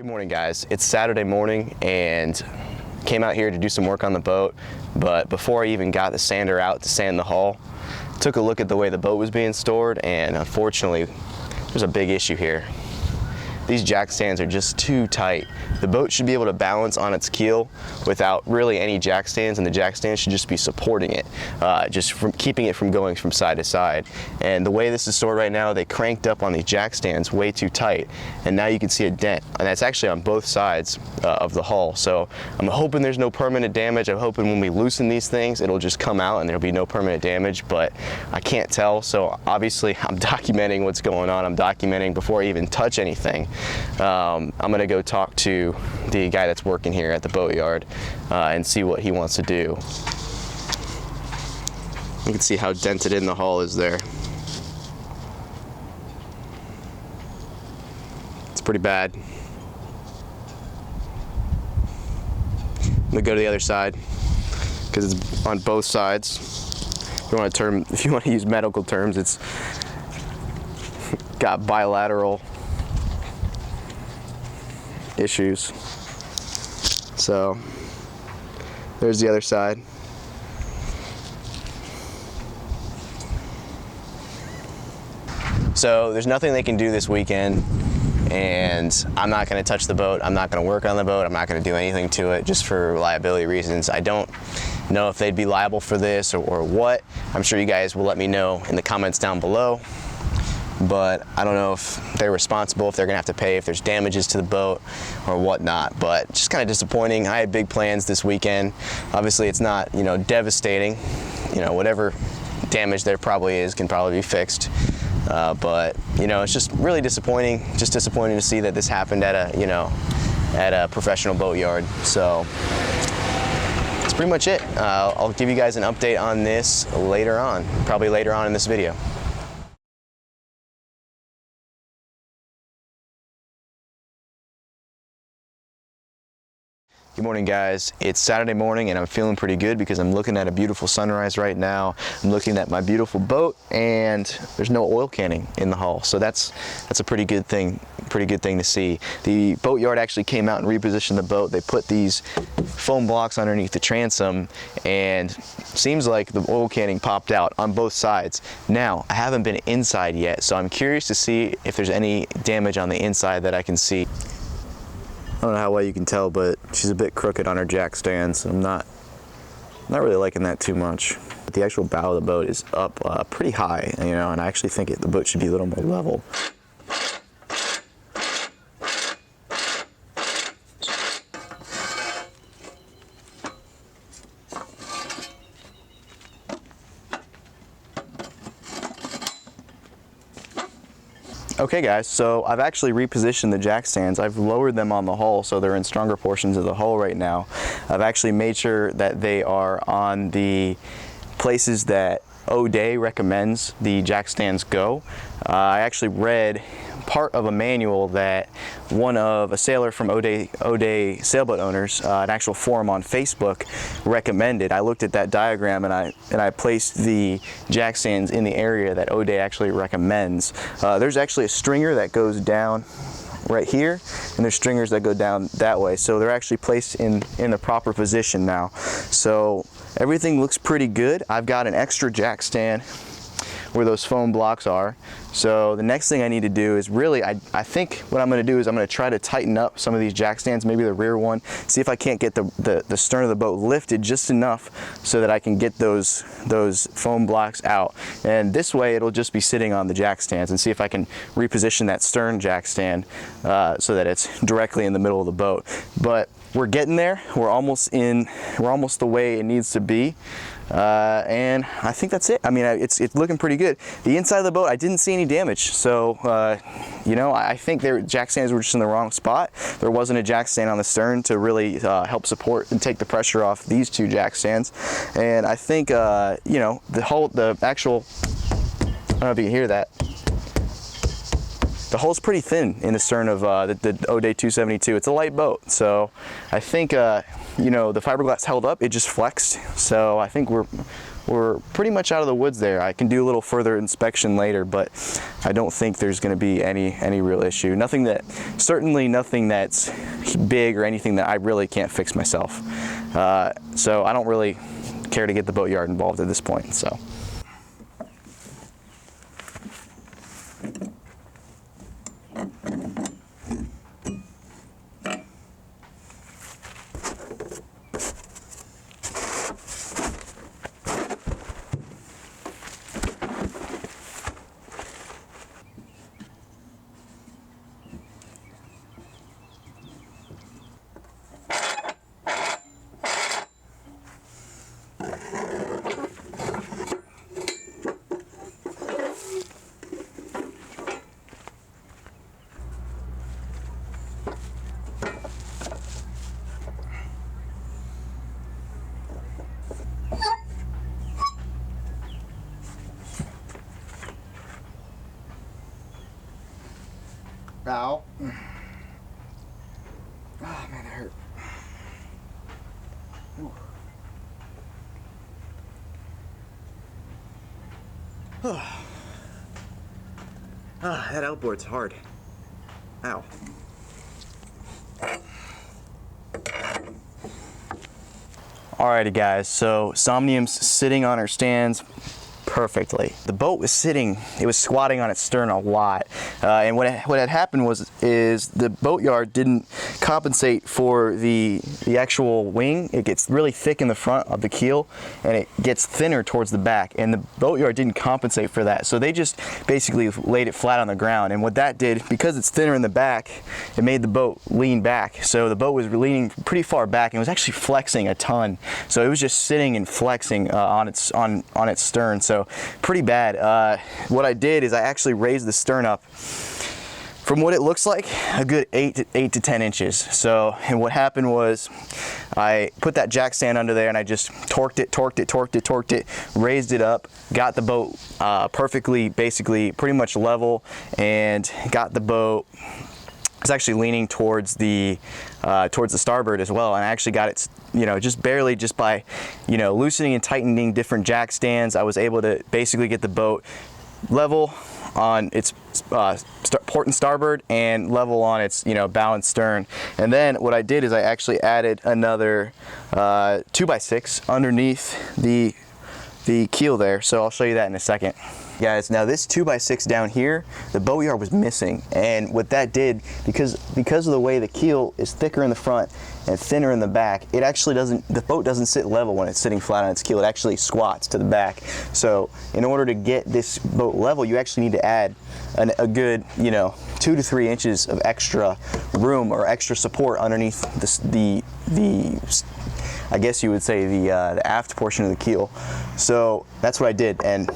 Good morning, guys. It's Saturday morning and came out here to do some work on the boat, but before I even got the sander out to sand the hull, took a look at the way the boat was being stored, and unfortunately there's a big issue here. These jack stands are just too tight. The boat should be able to balance on its keel without really any jack stands, and the jack stands should just be supporting it, just from keeping it from going from side to side. And the way this is stored right now, they cranked up on these jack stands way too tight, and now you can see a dent, and that's actually on both sides of the hull. So I'm hoping there's no permanent damage. I'm hoping when we loosen these things, it'll just come out and there'll be no permanent damage, but I can't tell. So obviously I'm documenting what's going on. I'm documenting before I even touch anything. I'm gonna go talk to the guy that's working here at the Boatyard and see what he wants to do. You can see how dented in the hull is there. It's pretty bad. I'm gonna go to the other side because it's on both sides. If you want to use medical terms, it's got bilateral issues. So there's the other side. So there's nothing they can do this weekend, and I'm not going to touch the boat. I'm not going to work on the boat. I'm not going to do anything to it, just for liability reasons. I don't know if they'd be liable for this or what. I'm sure you guys will let me know in the comments down below. But I don't know if they're responsible, if they're gonna have to pay, if there's damages to the boat or whatnot. But just kind of disappointing. I had big plans this weekend. Obviously it's not, devastating. Whatever damage there probably is can probably be fixed. But it's just really disappointing. Just disappointing to see that this happened at a professional boat yard. So that's pretty much it. I'll give you guys an update on this later on, probably later on in this video. Good morning, guys. It's Saturday morning and I'm feeling pretty good because I'm looking at a beautiful sunrise right now. I'm looking at my beautiful boat and there's no oil canning in the hull. So that's a pretty good thing to see. The Boatyard actually came out and repositioned the boat. They put these foam blocks underneath the transom and seems like the oil canning popped out on both sides. Now, I haven't been inside yet, so I'm curious to see if there's any damage on the inside that I can see. I don't know how well you can tell, but she's a bit crooked on her jack stands. I'm not really liking that too much. But the actual bow of the boat is up pretty high, and I actually think the boat should be a little more level. Okay guys, so I've actually repositioned the jack stands. I've lowered them on the hull so they're in stronger portions of the hull right now. I've actually made sure that they are on the places that O'Day recommends the jack stands go. I actually read part of a manual that a sailor from O'Day Sailboat Owners, an actual forum on Facebook, recommended. I looked at that diagram and I placed the jack stands in the area that O'Day actually recommends. There's actually a stringer that goes down right here, and there's stringers that go down that way. So they're actually placed in the proper position now. So everything looks pretty good. I've got an extra jack stand where those foam blocks are. So the next thing I need to do is really, I think what I'm gonna do is I'm gonna try to tighten up some of these jack stands, maybe the rear one, see if I can't get the stern of the boat lifted just enough so that I can get those foam blocks out. And this way it'll just be sitting on the jack stands, and see if I can reposition that stern jack stand so that it's directly in the middle of the boat. But we're getting there. We're almost the way it needs to be. And I think that's it. I mean, it's looking pretty good. The inside of the boat, I didn't see any damage. So, I think their jack stands were just in the wrong spot. There wasn't a jack stand on the stern to really help support and take the pressure off these two jack stands. And I think, the actual, I don't know if you can hear that. The hull's pretty thin in the stern of the O'Day 272. It's a light boat, so I think you know, the fiberglass held up, it just flexed. So I think we're pretty much out of the woods there. I can do a little further inspection later, but I don't think there's going to be any real issue. Certainly nothing that's big or anything that I really can't fix myself. So I don't really care to get the Boatyard involved at this point. So. Ow. Oh man, that hurt. That outboard's hard. Ow. Alrighty guys, so Somnium's sitting on her stands perfectly. The boat was squatting on its stern a lot, and what had happened is the Boatyard didn't compensate for the actual wing. It gets really thick in the front of the keel, and it gets thinner towards the back, and the Boatyard didn't compensate for that. So they just basically laid it flat on the ground, and what that did, because it's thinner in the back, it made the boat lean back. So the boat was leaning pretty far back and was actually flexing a ton. So it was just sitting and flexing on its stern. So pretty bad. What I did is I actually raised the stern up from what it looks like a good 8 to 10 inches. So, and what happened was I put that jack stand under there and I just torqued it, raised it up, got the boat perfectly, basically pretty much level, and got the boat. It's actually leaning towards the starboard as well, and I actually got it, you know, just barely, just by, you know, loosening and tightening different jack stands. I was able to basically get the boat level on its port and starboard, and level on its, you know, bow and stern. And then what I did is I actually added another 2x6 underneath the keel there. So I'll show you that in a second. Guys, now this 2x6 down here, the Boatyard was missing, and what that did, because of the way the keel is thicker in the front and thinner in the back, it actually the boat doesn't sit level when it's sitting flat on its keel. It actually squats to the back. So in order to get this boat level, you actually need to add a good, you know, 2 to 3 inches of extra room or extra support underneath the I guess you would say the aft portion of the keel. So that's what I did, and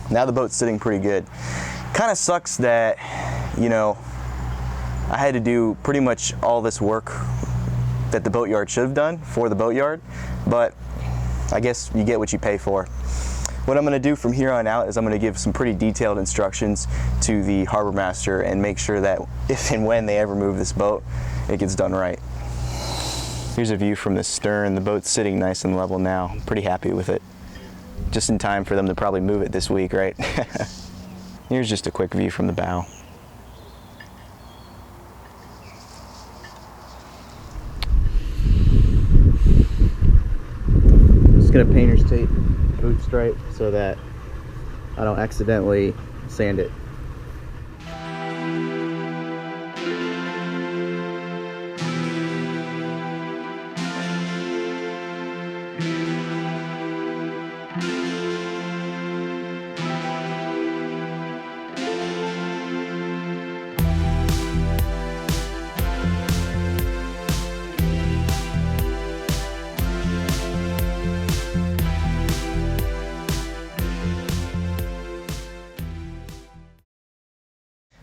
now the boat's sitting pretty good. Kind of sucks that, you know, I had to do pretty much all this work that the Boatyard should have done for the Boatyard, but I guess you get what you pay for. What I'm going to do from here on out is I'm going to give some pretty detailed instructions to the harbor master and make sure that if and when they ever move this boat, it gets done right. Here's a view from the stern. The boat's sitting nice and level now. I'm pretty happy with it. Just in time for them to probably move it this week, right? Here's just a quick view from the bow. Just gonna painter's tape boot stripe so that I don't accidentally sand it.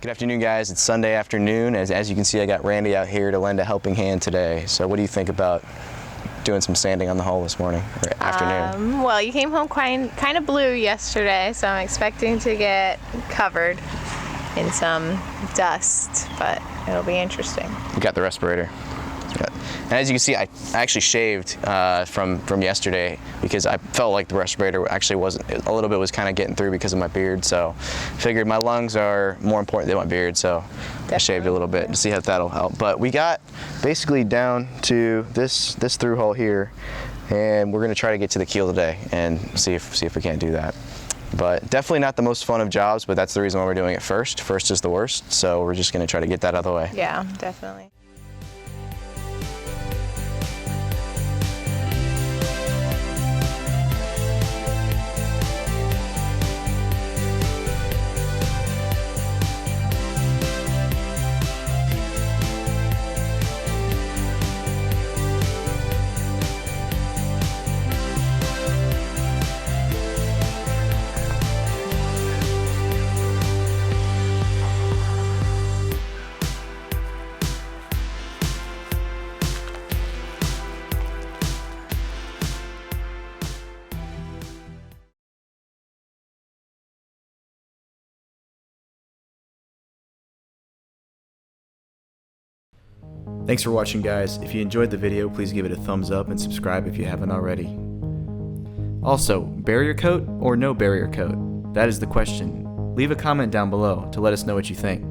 Good afternoon, guys. It's Sunday afternoon. As you can see, I got Randy out here to lend a helping hand today. So what do you think about doing some sanding on the hull this morning or afternoon? Well, you came home kind of blue yesterday, so I'm expecting to get covered in some dust, but it'll be interesting. You got the respirator. And as you can see, I actually shaved from yesterday because I felt like the respirator actually wasn't, a little bit was kind of getting through because of my beard. So figured my lungs are more important than my beard, so I shaved a little bit to see if that'll help. But we got basically down to this through hole here, and we're gonna try to get to the keel today and see if we can't do that. But definitely not the most fun of jobs, but that's the reason why we're doing it first. First is the worst, so we're just gonna try to get that out of the way. Yeah, definitely. Thanks for watching, guys. If you enjoyed the video, please give it a thumbs up and subscribe if you haven't already. Also, barrier coat or no barrier coat? That is the question. Leave a comment down below to let us know what you think.